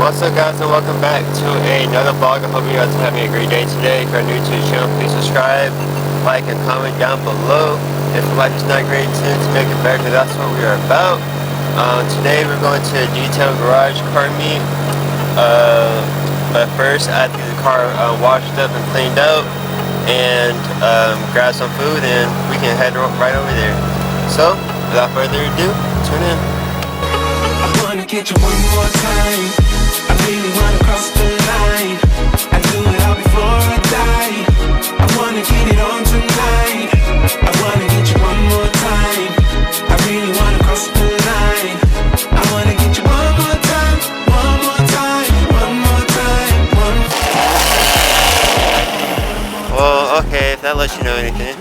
What's up, guys, and welcome back to another vlog. I hope you guys are having a great day today. If you're new to the channel, please subscribe, like, and comment down below. If life is not great, to make it better, because that's what we are about. Today we're going to a detail garage car meet. But first, I have to get the car washed up and cleaned out, and grab some food, and we can head right over there. So, without further ado, tune in. I wanna get you one more time. I really wanna cross the line. I do it all before I die. I wanna get it on tonight. I wanna get you one more time. I really wanna cross the line. I wanna get you one more time. One more time. One more time. Well, okay, if that lets you know anything.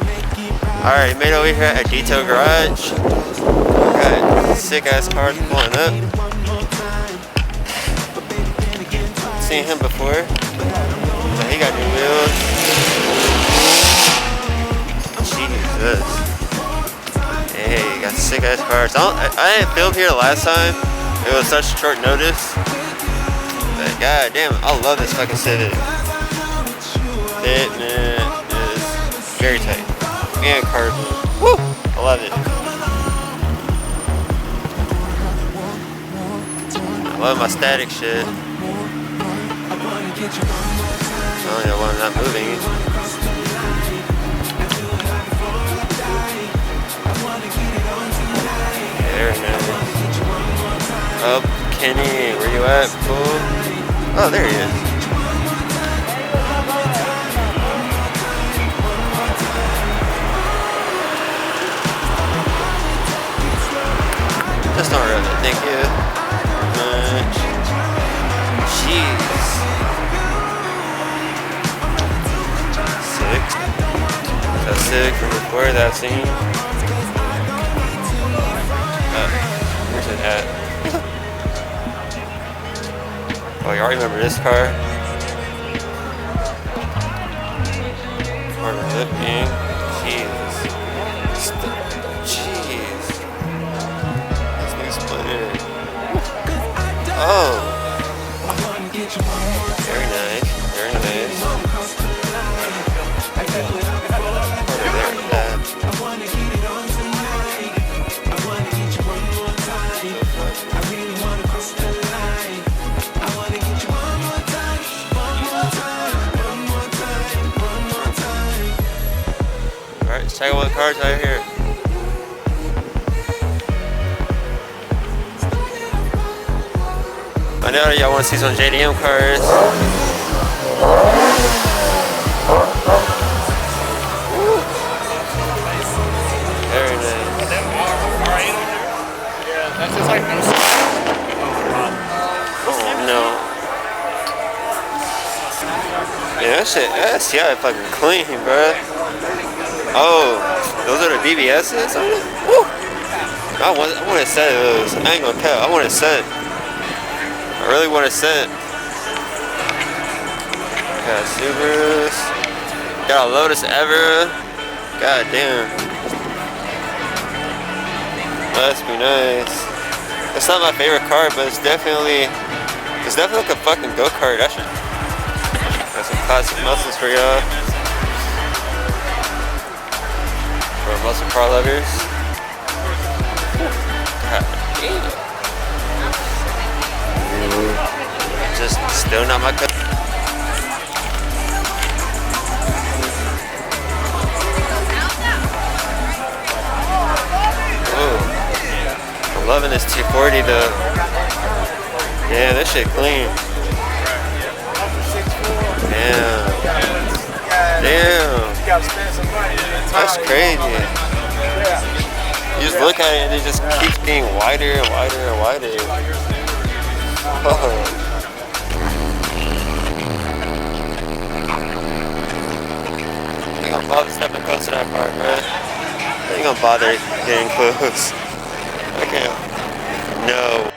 Alright, made over here at Detail Garage. Got sick ass cars pulling up. Seen him before. So he got new wheels. Jesus. Hey, got sick ass cars. I didn't film here last time. It was such short notice. But god damn, I love this fucking Civic. Fitment is very tight. And carbon. Woo! I love it. I love my static shit. I don't know why I'm not moving. Very nice. Oh, Kenny, where you at, fool? Oh, there he is. Just don't run it, thank you very much. Jeez. Sick. That's sick from before that scene. Where's it at? Oh, y'all remember this car? Part of lifting. Jesus. Jeez. This new splitter. Oh. Very nice. Very nice. Alright, let's check out what cars are here. I know y'all want to see some JDM cars. Very nice. Yeah, that's just like no. Oh no. Yeah, that shit, yeah, fucking clean, bro. Oh, those are the BBS's on it? Woo! I want to set those. I ain't gonna tell. I want to set. I really want to set. Got Subarus. Got a Lotus Evera. God damn. Must be nice. It's not my favorite car, but it's definitely like a fucking go-kart. That shit. Got some classic muscles for y'all. For muscle car lovers. God damn. Just still not my cup. I'm loving this 240 though. Yeah, this shit clean. Damn. Damn. That's crazy. You just look at it and it just keeps getting wider and wider and wider. Oh. I ain't gonna bother stepping close to that car, bro. I ain't gonna bother getting close. Okay. No.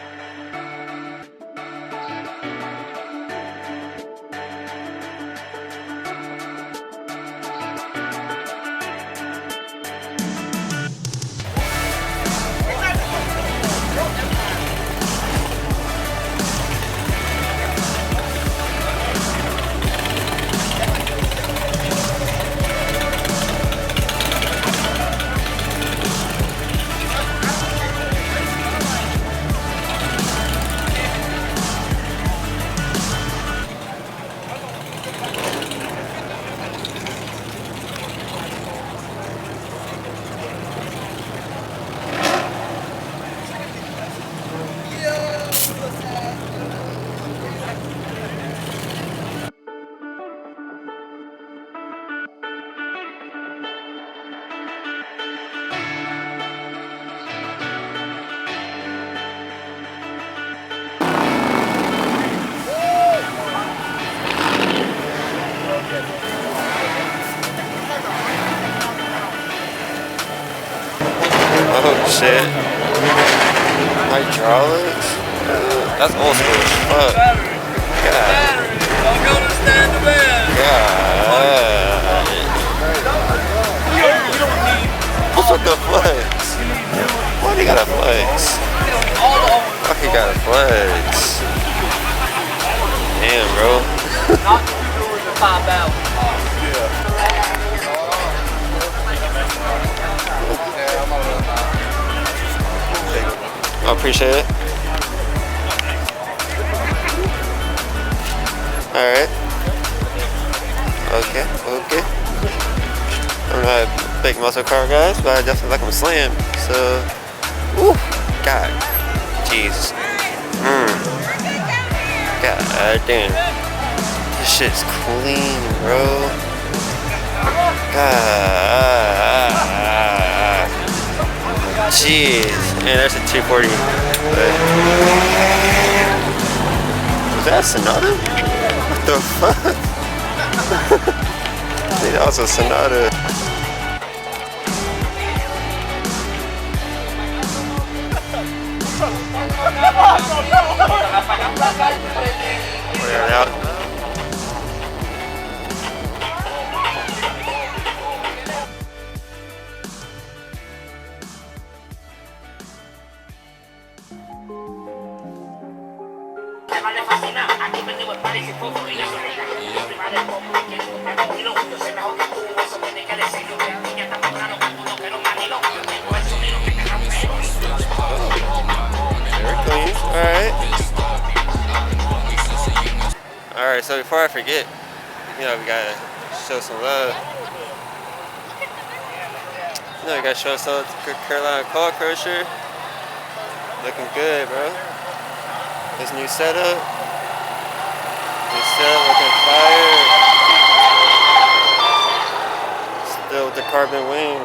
shit. Hydraulics? That's old school as fuck. God. What the flex? Why he got a flex? Fuck, he got a flex. Damn, bro. I appreciate it. Alright. Okay. I'm not a big muscle car guys, but I definitely like them slam. So, ooh, God, jeez. God damn. This shit's clean, bro. Jeez. Man, there's a 240. Was that a Sonata? What the fuck? I think that was a Sonata. We are out. Alright, so before I forget, we gotta show some love. We gotta show some love to Carolina Coil Crusher. Looking good, bro. This new setup. Looking fire. Still with the carbon wing.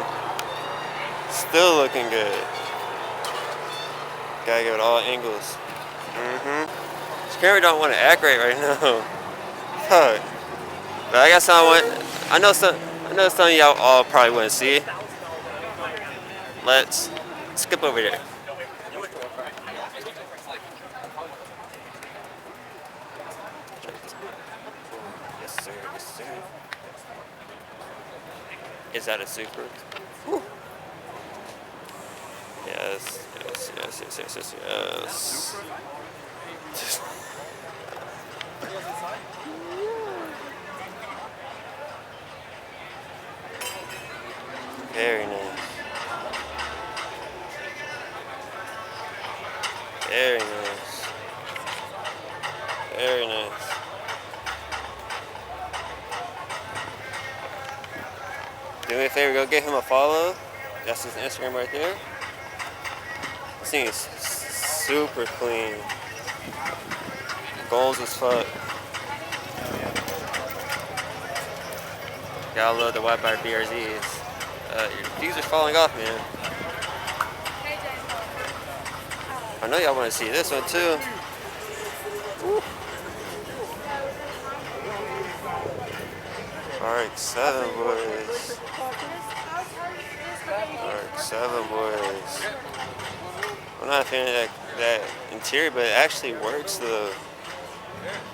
Still looking good. Gotta give it all angles. This camera don't want to act right now. Fuck. But I guess I know some of y'all all probably wouldn't see. Let's skip over there. Yes, sir. Is that a super? Whew. Yes. Very nice. Very nice. Very nice. Do me a favor, go give him a follow. That's his Instagram right there. This thing is super clean. Goals as fuck. Gotta love the White Bar BRZs. Your views are falling off, man. I know y'all want to see this one too. Woo. RX-7 boys. RX-7 boys. I'm not a fan of that interior, but it actually works though.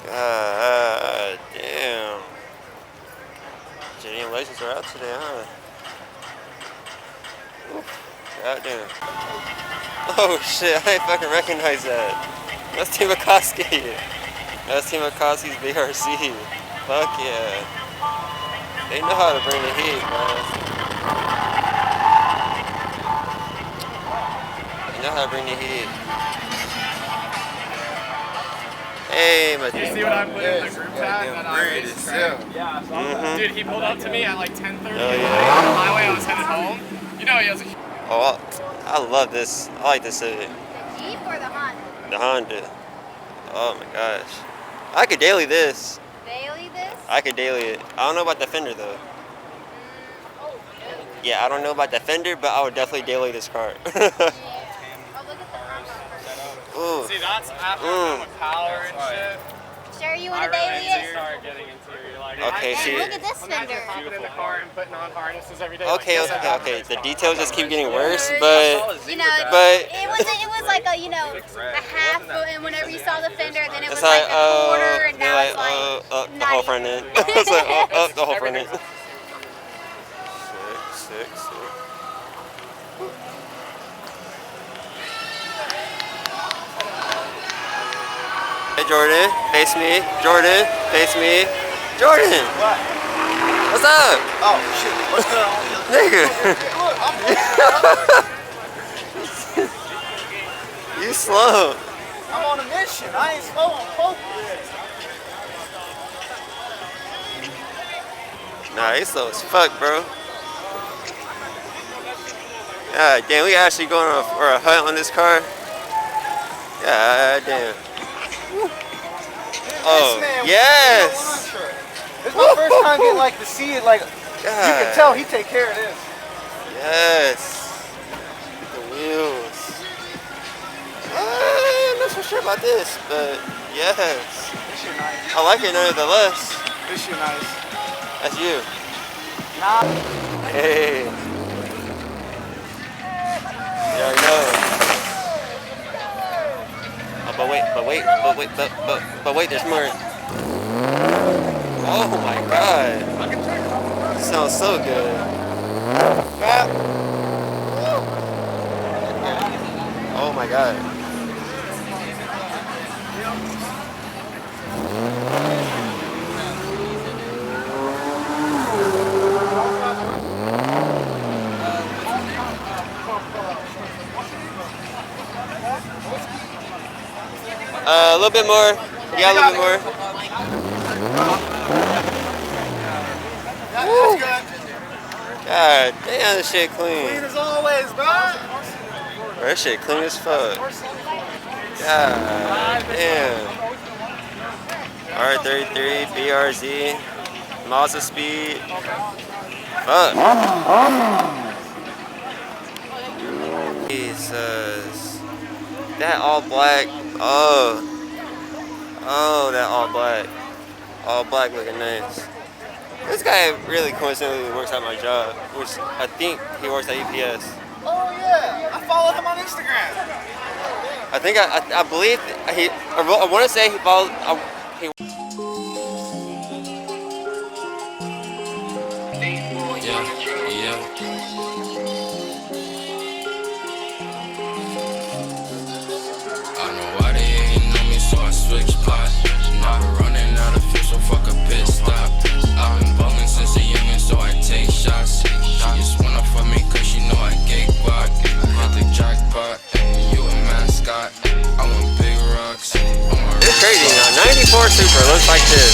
God damn. JDM Legends are out today, huh? God damn. Oh shit, I didn't fucking recognize that. That's Team Akoski. That's Team Akoski's BRC. Fuck yeah. They know how to bring the heat, man. They know how to bring the heat. Hey, my dude. You see what I put in the group chat? Yeah, so dude, he pulled up to me at like 10:30 on the highway. I was headed home. You know, he has a... Oh, I love this. I like this Civic. The Jeep or the Honda? The Honda. Oh my gosh. I could daily this. Daily this? I could daily it. I don't know about the fender though. Yeah, I don't know about the fender, but I would definitely daily this car. Yeah. Oh, look at the Honda. Ooh. See, that's after with power and shit. Sure you I want to daily really it? start getting interior. Like, Okay, see. Look at this fender. Hopping in the car and putting on harnesses every day. Okay. The details just keep getting worse, but You know, But- it was like a, you know, a half foot, and whenever you saw the fender, then it was it's like like, a quarter, and they're now like, it's like the not whole even. front end. It's like, the whole front end. Sick. Hey Jordan, face me. Jordan, face me. Jordan! What? What's up? Oh, shit. What's going on? Nigga! Look, You slow. I'm on a mission. I ain't slow, I'm focused. Nah, he's slow as fuck, bro. God damn, we actually going on for a hunt on this car? God damn. Oh, yes! This is my first time getting like to see it. Like you can God. tell he take care of this. Yes. The wheels. I'm not so sure about this, but yes. This shit nice. I like it nonetheless. This shit nice. That's you. Nah. Hey. You already know. Oh, but wait, there's more. Oh my god. Sounds so good. Oh my god. A little bit more. Yeah, a little bit more. That's good. God damn, this shit clean. Clean as always, bro. Bro, that shit clean as fuck. God damn. R33, BRZ, Mazda speed. Fuck. Jesus. That all black. Oh, that all black. All black looking nice. This guy really coincidentally works at my job, which I think he works at UPS. Oh yeah, I followed him on Instagram. I think I believe he. I want to say he followed. He. Yeah. I don't know why they hating on me, so I switch spots. Now we're running out of fuel, so fuck a pit stop. I've been ballin' since a youngin', so I take shots. She just wanna fuck me cause she know I get guac. Hit the jackpot, you a mascot. I want big rocks. It's crazy now. 94 Super looks like this.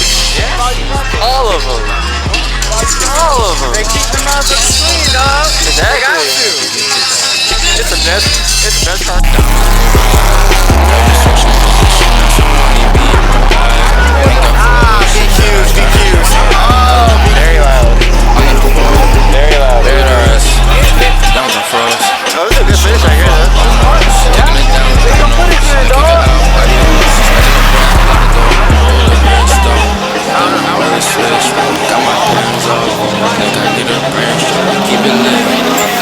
All of them. All of them. They keep the motherfuckers clean, dog. Exactly. It's the best. It's the best car. VQs. Oh, very loud. Very loud. There it is. That was a froze. Oh, this is a good finish right here, though. Taking it down, They gon' put it there, dog. Got my hands up, think I get a branch. Keep it lit, I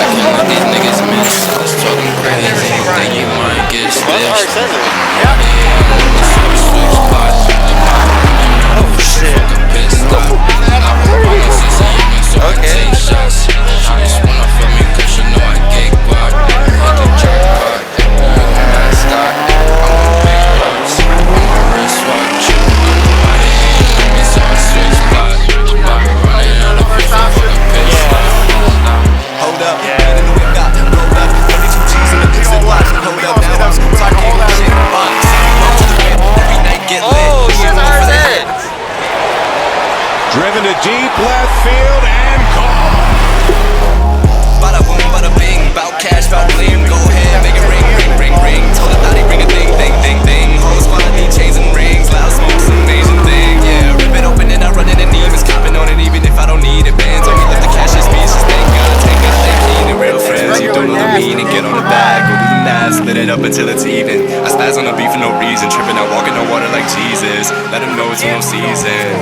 can't let these niggas miss. It's talking crazy, think you might get What's stitched. R7? Oh shit. Okay. Take shots. She just wanna fuck me cause she know I get guac. Hit the jackpot, you a mascot. I want big rocks, I want wristwatch. Why they hating on me, so I switch spots. But we're running out of fuel, so fuck a pit stop. Hold up, get in the whip, got rolled up, 32 G's in the dip zip. Hold up, now I'm so I can't get shit. Every night get lit. Oh, shit, RZ. Driven to deep left field and gone. Bada boom, bada bing, bout cash, bout bling. Go ahead, make it ring, ring, ring, ring. Told the thotty, ring a ding, ding, ding, ding. Whole squad need chains and rings, loud smoke, some Asian thing. Yeah, rip it open and I run it in demons, copping on it even if I don't need it. Bands on me, lift the cash, it's speech, just thank God, take it, they need it. Real friends, you don't know the meaning, get on the bag, go do the math, split it up until it's even. I spaz on the beat for no reason, tripping out, walking on water like Jesus. Let them know it's no season.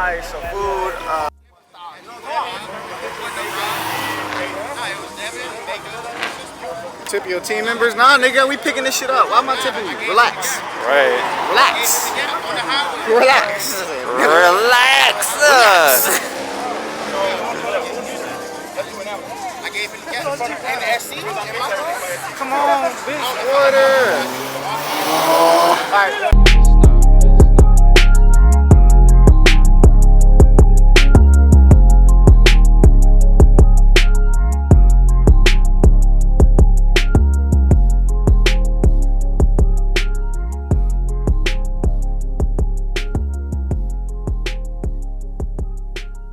buy some food. Tip your team members? Nah, nigga, we picking this shit up. Why am I tipping you? Relax. Right. Relax. Relax. Relax. Come on, bitch. Order.